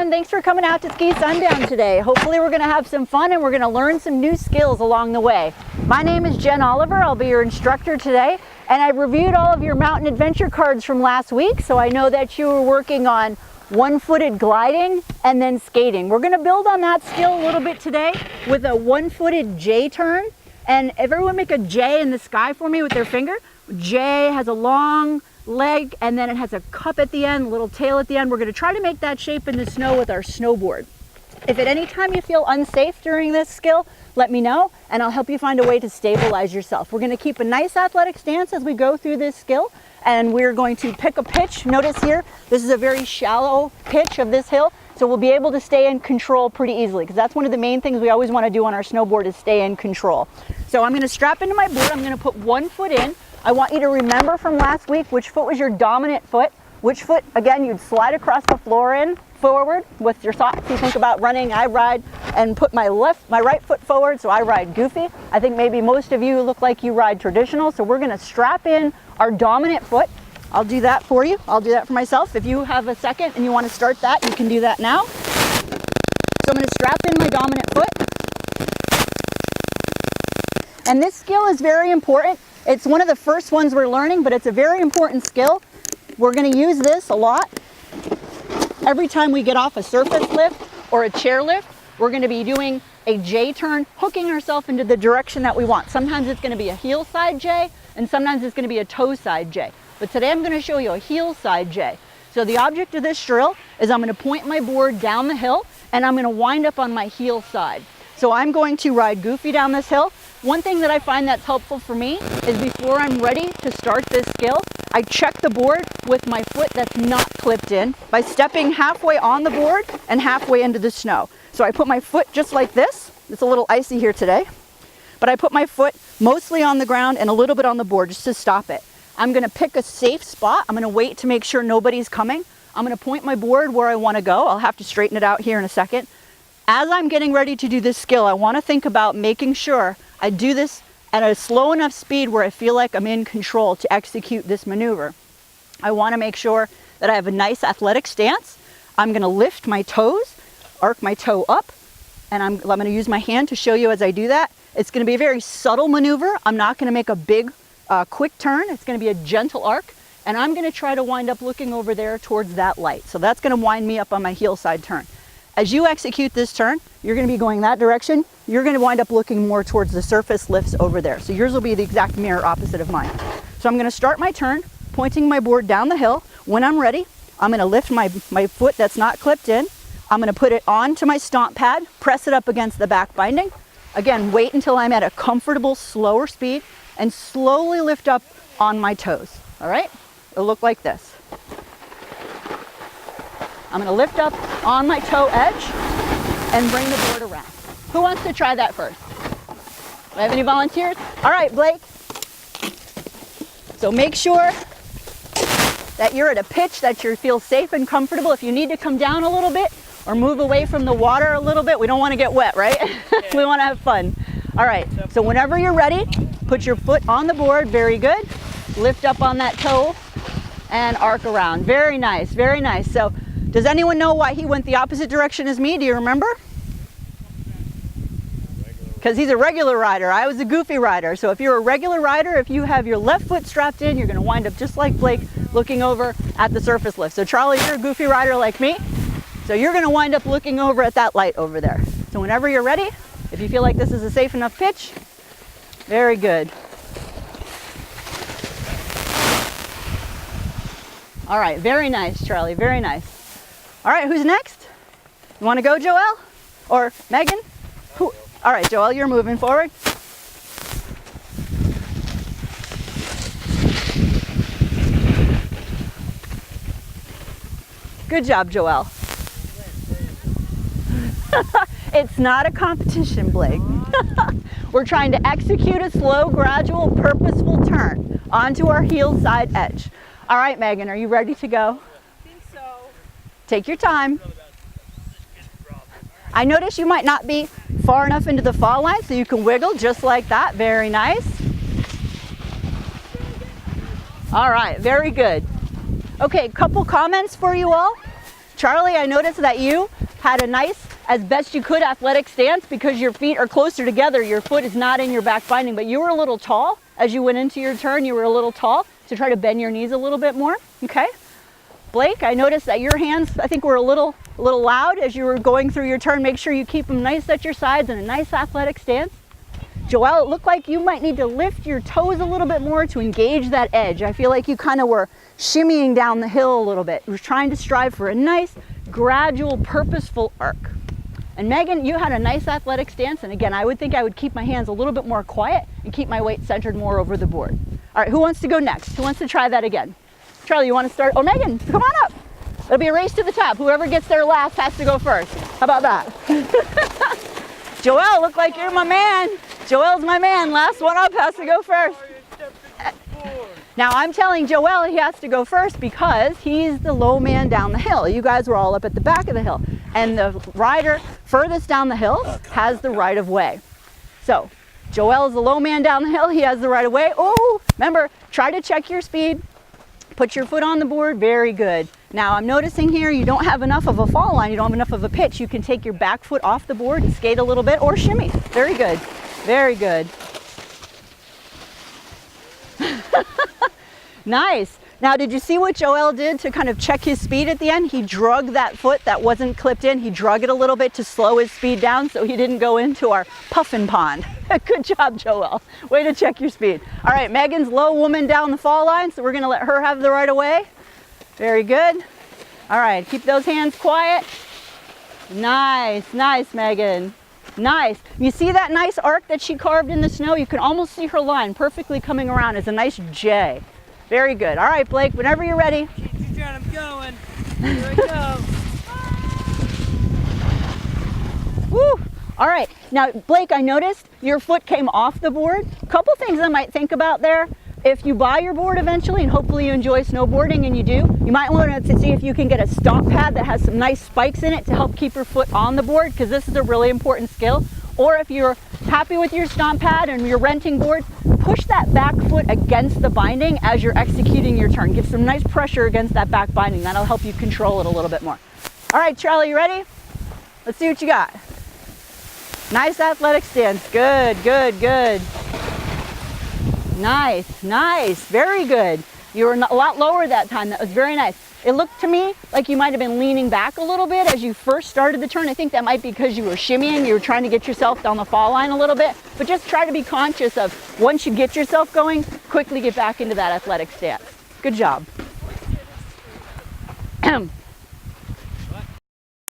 everyone. Thanks for coming out to Ski Sundown today. Hopefully we're going to have some fun and we're going to learn some new skills along the way. My name is Jen Oliver. I'll be your instructor today. And I reviewed all of your mountain adventure cards from last week, so I know that you were working on one-footed gliding and then skating. We're going to build on that skill a little bit today with a one-footed J turn. And if everyone make a J in the sky for me with their finger. J has a long leg and then it has a cup at the end, a little tail at the end. We're going to try to make that shape in the snow with our snowboard. If at any time you feel unsafe during this skill, let me know and I'll help you find a way to stabilize yourself. We're going to keep a nice athletic stance as we go through this skill, and we're going to pick a pitch. Notice here, this is a very shallow pitch of this hill, so we'll be able to stay in control pretty easily, because that's one of the main things we always want to do on our snowboard is stay in control. So I'm going to strap into my board. I'm going to put one foot in. I want you to remember from last week which foot was your dominant foot, which foot, again, you'd slide across the floor in forward with your socks. You think about running, I ride and put my right foot forward, so I ride goofy. I think maybe most of you look like you ride traditional, so we're going to strap in our dominant foot. I'll do that for you. I'll do that for myself. If you have a second and you want to start that, you can do that now. So I'm going to strap in my dominant foot. And this skill is very important. It's one of the first ones we're learning, but it's a very important skill. We're going to use this a lot. Every time we get off a surface lift or a chair lift, we're going to be doing a J turn, hooking ourselves into the direction that we want. Sometimes it's going to be a heel side J, and sometimes it's going to be a toe side J. But today I'm going to show you a heel side J. So the object of this drill is I'm going to point my board down the hill, and I'm going to wind up on my heel side. So I'm going to ride goofy down this hill. One thing that I find that's helpful for me is before I'm ready to start this skill, I check the board with my foot that's not clipped in by stepping halfway on the board and halfway into the snow. So I put my foot just like this. It's a little icy here today, but I put my foot mostly on the ground and a little bit on the board just to stop it. I'm going to pick a safe spot. I'm going to wait to make sure nobody's coming. I'm going to point my board where I want to go. I'll have to straighten it out here in a second. As I'm getting ready to do this skill, I want to think about making sure I do this at a slow enough speed where I feel like I'm in control to execute this maneuver. I want to make sure that I have a nice athletic stance. I'm going to lift my toes, arc my toe up, and I'm going to use my hand to show you as I do that. It's going to be a very subtle maneuver. I'm not going to make a big, quick turn. It's going to be a gentle arc, and I'm going to try to wind up looking over there towards that light. So that's going to wind me up on my heel side turn. As you execute this turn, you're going to be going that direction. You're going to wind up looking more towards the surface lifts over there. So yours will be the exact mirror opposite of mine. So I'm going to start my turn, pointing my board down the hill. When I'm ready, I'm going to lift my foot that's not clipped in. I'm going to put it onto my stomp pad, press it up against the back binding. Again, wait until I'm at a comfortable, slower speed, and slowly lift up on my toes. All right? It'll look like this. I'm going to lift up on my toe edge and bring the board around. Who wants to try that first? Do I have any volunteers? All right, Blake. So make sure that you're at a pitch that you feel safe and comfortable. If you need to come down a little bit or move away from the water a little bit, we don't want to get wet, right? We want to have fun. All right, so whenever you're ready, put your foot on the board. Very good. Lift up on that toe and arc around. Very nice, very nice. So does anyone know why he went the opposite direction as me? Do you remember? Because he's a regular rider. I was a goofy rider. So if you're a regular rider, if you have your left foot strapped in, you're going to wind up just like Blake looking over at the surface lift. So Charlie, you're a goofy rider like me. So you're going to wind up looking over at that light over there. So whenever you're ready, if you feel like this is a safe enough pitch, very good. All right, very nice, Charlie, very nice. All right, who's next? You want to go, Joelle? Or Megan? Who? All right, Joelle, you're moving forward. Good job, Joelle. It's not a competition, Blake. We're trying to execute a slow, gradual, purposeful turn onto our heel side edge. All right, Megan, are you ready to go? I think so. Take your time. I notice you might not be far enough into the fall line, so you can wiggle just like that. Very nice. All right, very good. Okay, couple comments for you all. Charlie, I noticed that you had a nice, as best you could, athletic stance because your feet are closer together. Your foot is not in your back binding, but you were a little tall as you went into your turn. You were a little tall to try to bend your knees a little bit more. Okay. Blake, I noticed that your hands, I think, were a little loud as you were going through your turn. Make sure you keep them nice at your sides in a nice athletic stance. Joelle, it looked like you might need to lift your toes a little bit more to engage that edge. I feel like you kind of were shimmying down the hill a little bit. You were trying to strive for a nice, gradual, purposeful arc. And Megan, you had a nice athletic stance. And again, I would think I would keep my hands a little bit more quiet and keep my weight centered more over the board. All right, who wants to go next? Who wants to try that again? Charlie, you want to start? Oh, Megan, come on up. It'll be a race to the top. Whoever gets there last has to go first. How about that? Joelle, look like you're my man. Joelle's my man. Last one up has to go first. Now I'm telling Joelle he has to go first because he's the low man down the hill. You guys were all up at the back of the hill. And the rider furthest down the hill has the right of way. So Joelle's the low man down the hill. He has the right of way. Oh, remember, try to check your speed. Put your foot on the board. Very good. Now I'm noticing here you don't have enough of a fall line. You don't have enough of a pitch. You can take your back foot off the board and skate a little bit or shimmy. Very good. Very good. Nice. Now, did you see what Joelle did to kind of check his speed at the end? He drug that foot that wasn't clipped in. He drug it a little bit to slow his speed down so he didn't go into our puffin pond. Good job, Joelle. Way to check your speed. All right, Megan's low woman down the fall line, so we're going to let her have the right of way. Very good. All right, keep those hands quiet. Nice, nice, Megan. Nice. You see that nice arc that she carved in the snow? You can almost see her line perfectly coming around as a nice J. Very good. All right, Blake, whenever you're ready. Keep your turn, I'm going. Here I go. Woo. All right. Now, Blake, I noticed your foot came off the board. A couple things I might think about there. If you buy your board eventually, and hopefully you enjoy snowboarding, and you do, you might want to see if you can get a stomp pad that has some nice spikes in it to help keep your foot on the board, because this is a really important skill. Or if you're happy with your stomp pad and you're renting boards, push that back foot against the binding as you're executing your turn. Get some nice pressure against that back binding. That'll help you control it a little bit more. All right, Charlie, you ready? Let's see what you got. Nice athletic stance. Good, good, good. Nice, nice. Very good. You were a lot lower that time. That was very nice. It looked to me like you might have been leaning back a little bit as you first started the turn. I think that might be because you were shimmying. You were trying to get yourself down the fall line a little bit. But just try to be conscious of once you get yourself going, quickly get back into that athletic stance. Good job.